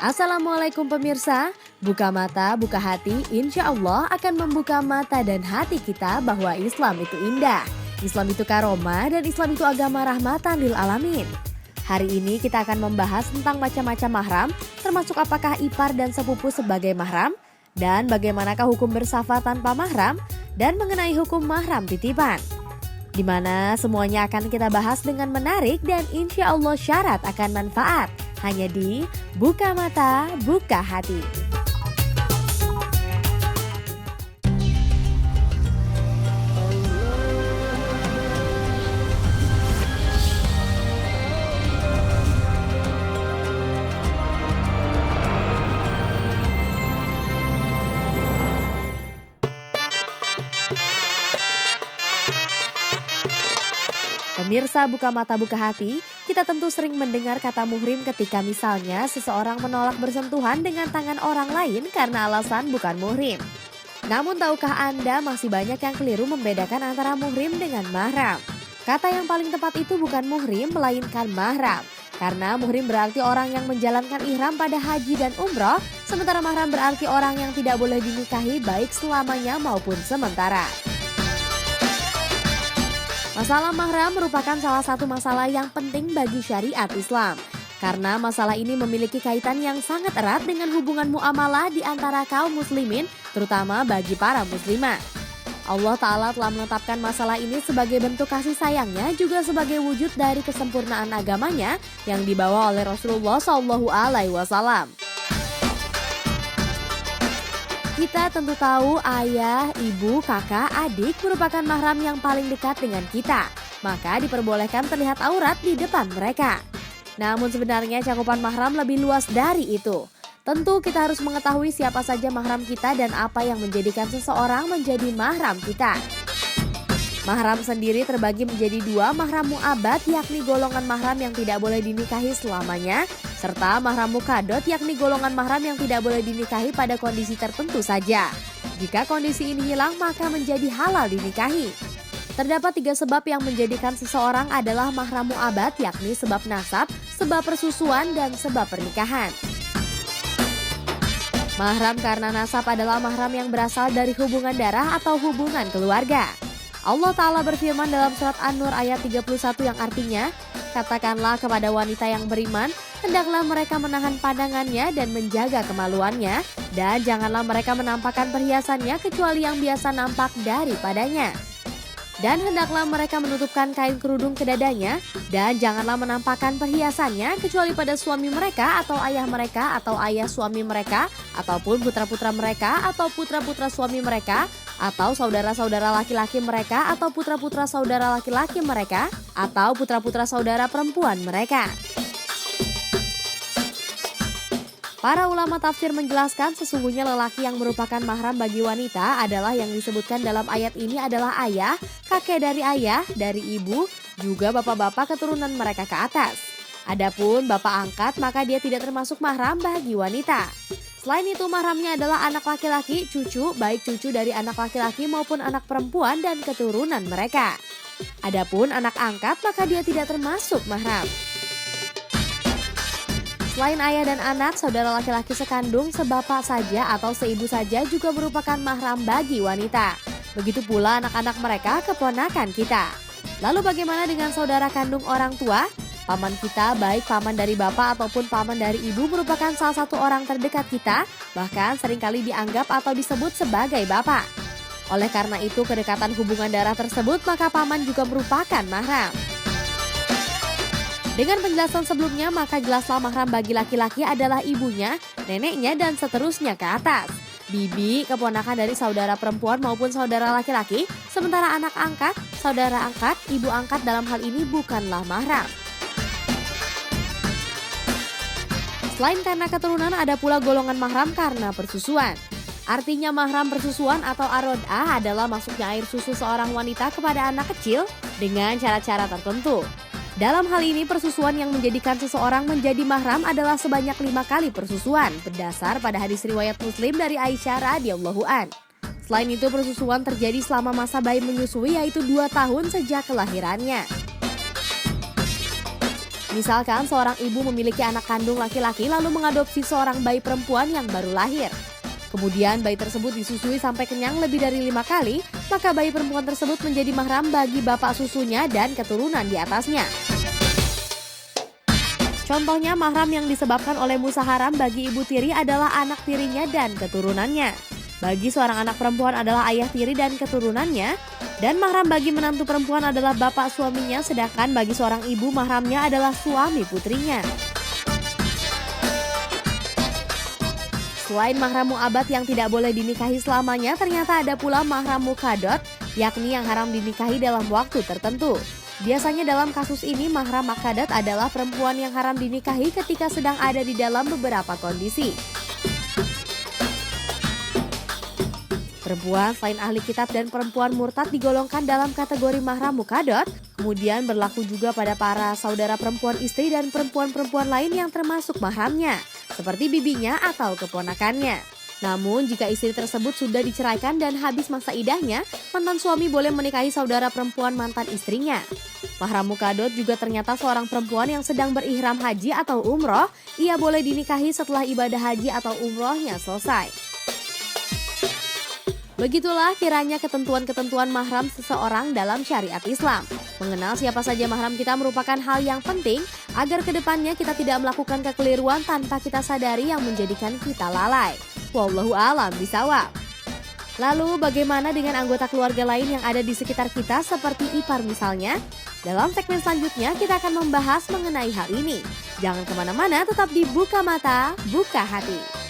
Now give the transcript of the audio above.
Assalamualaikum pemirsa, buka mata, buka hati, insya Allah akan membuka mata dan hati kita bahwa Islam itu indah. Islam itu karomah dan Islam itu agama rahmatan lil alamin. Hari ini kita akan membahas tentang macam-macam mahram, termasuk apakah ipar dan sepupu sebagai mahram, dan bagaimanakah hukum bersafah tanpa mahram, dan mengenai hukum mahram titipan. Di mana semuanya akan kita bahas dengan menarik dan insya Allah syarat akan manfaat. Hanya di Buka Mata, Buka Hati. Pemirsa Buka Mata Buka Hati, kita tentu sering mendengar kata muhrim ketika misalnya seseorang menolak bersentuhan dengan tangan orang lain karena alasan bukan muhrim. Namun tahukah Anda masih banyak yang keliru membedakan antara muhrim dengan mahram? Kata yang paling tepat itu bukan muhrim melainkan mahram. Karena muhrim berarti orang yang menjalankan ihram pada haji dan umroh, sementara mahram berarti orang yang tidak boleh dinikahi baik selamanya maupun sementara. Masalah mahram merupakan salah satu masalah yang penting bagi syariat Islam. Karena masalah ini memiliki kaitan yang sangat erat dengan hubungan muamalah di antara kaum muslimin, terutama bagi para muslimah. Allah Ta'ala telah menetapkan masalah ini sebagai bentuk kasih sayangnya, juga sebagai wujud dari kesempurnaan agamanya yang dibawa oleh Rasulullah SAW. Kita tentu tahu ayah, ibu, kakak, adik merupakan mahram yang paling dekat dengan kita. Maka diperbolehkan terlihat aurat di depan mereka. Namun sebenarnya cakupan mahram lebih luas dari itu. Tentu kita harus mengetahui siapa saja mahram kita dan apa yang menjadikan seseorang menjadi mahram kita. Mahram sendiri terbagi menjadi dua, mahram mu'abad yakni golongan mahram yang tidak boleh dinikahi selamanya, serta mahram mukadot yakni golongan mahram yang tidak boleh dinikahi pada kondisi tertentu saja. Jika kondisi ini hilang maka menjadi halal dinikahi. Terdapat 3 sebab yang menjadikan seseorang adalah mahram mu'abad yakni sebab nasab, sebab persusuan, dan sebab pernikahan. Mahram karena nasab adalah mahram yang berasal dari hubungan darah atau hubungan keluarga. Allah Ta'ala berfirman dalam surat An-Nur ayat 31 yang artinya, katakanlah kepada wanita yang beriman, hendaklah mereka menahan pandangannya dan menjaga kemaluannya, dan janganlah mereka menampakkan perhiasannya kecuali yang biasa nampak daripadanya. Dan hendaklah mereka menutupkan kain kerudung ke dadanya, dan janganlah menampakkan perhiasannya kecuali pada suami mereka atau ayah mereka atau ayah suami mereka, ataupun putra-putra mereka atau putra-putra suami mereka, atau saudara-saudara laki-laki mereka atau putra-putra saudara laki-laki mereka, atau putra-putra saudara perempuan mereka. Para ulama tafsir menjelaskan sesungguhnya lelaki yang merupakan mahram bagi wanita adalah yang disebutkan dalam ayat ini adalah ayah, kakek dari ayah, dari ibu, juga bapak-bapak keturunan mereka ke atas. Adapun bapak angkat maka dia tidak termasuk mahram bagi wanita. Selain itu mahramnya adalah anak laki-laki, cucu, baik cucu dari anak laki-laki maupun anak perempuan dan keturunan mereka. Adapun anak angkat maka dia tidak termasuk mahram. Selain ayah dan anak, saudara laki-laki sekandung, sebapak saja atau seibu saja juga merupakan mahram bagi wanita. Begitu pula anak-anak mereka, keponakan kita. Lalu bagaimana dengan saudara kandung orang tua? Paman kita, baik paman dari bapak ataupun paman dari ibu merupakan salah satu orang terdekat kita, bahkan seringkali dianggap atau disebut sebagai bapak. Oleh karena itu, kedekatan hubungan darah tersebut, maka paman juga merupakan mahram. Dengan penjelasan sebelumnya, maka jelaslah mahram bagi laki-laki adalah ibunya, neneknya, dan seterusnya ke atas. Bibi, keponakan dari saudara perempuan maupun saudara laki-laki, sementara anak angkat, saudara angkat, ibu angkat dalam hal ini bukanlah mahram. Selain karena keturunan, ada pula golongan mahram karena persusuan. Artinya mahram persusuan atau arod'ah adalah masuknya air susu seorang wanita kepada anak kecil dengan cara-cara tertentu. Dalam hal ini persusuan yang menjadikan seseorang menjadi mahram adalah sebanyak 5 kali persusuan berdasar pada hadis riwayat Muslim dari Aisyah radhiyallahu an. Selain itu persusuan terjadi selama masa bayi menyusui yaitu 2 tahun sejak kelahirannya. Misalkan seorang ibu memiliki anak kandung laki-laki lalu mengadopsi seorang bayi perempuan yang baru lahir. Kemudian bayi tersebut disusui sampai kenyang lebih dari 5 kali, maka bayi perempuan tersebut menjadi mahram bagi bapak susunya dan keturunan di atasnya. Contohnya mahram yang disebabkan oleh musaharam bagi ibu tiri adalah anak tirinya dan keturunannya. Bagi seorang anak perempuan adalah ayah tiri dan keturunannya, dan mahram bagi menantu perempuan adalah bapak suaminya, sedangkan bagi seorang ibu mahramnya adalah suami putrinya. Selain mahram mu'abad yang tidak boleh dinikahi selamanya, ternyata ada pula mahram mukadot, yakni yang haram dinikahi dalam waktu tertentu. Biasanya dalam kasus ini mahram makadat adalah perempuan yang haram dinikahi ketika sedang ada di dalam beberapa kondisi. Perempuan selain ahli kitab dan perempuan murtad digolongkan dalam kategori mahram mukadot, kemudian berlaku juga pada para saudara perempuan istri dan perempuan-perempuan lain yang termasuk mahramnya, seperti bibinya atau keponakannya. Namun jika istri tersebut sudah diceraikan dan habis masa idahnya, mantan suami boleh menikahi saudara perempuan mantan istrinya. Mahram mukadot juga ternyata seorang perempuan yang sedang berihram haji atau umroh, ia boleh dinikahi setelah ibadah haji atau umrohnya selesai. Begitulah kiranya ketentuan-ketentuan mahram seseorang dalam syariat Islam. Mengenal siapa saja mahram kita merupakan hal yang penting agar kedepannya kita tidak melakukan kekeliruan tanpa kita sadari yang menjadikan kita lalai. Wallahu a'lam bishawab. Lalu bagaimana dengan anggota keluarga lain yang ada di sekitar kita seperti ipar misalnya? Dalam segmen selanjutnya kita akan membahas mengenai hal ini. Jangan kemana-mana, tetap di Buka Mata, Buka Hati.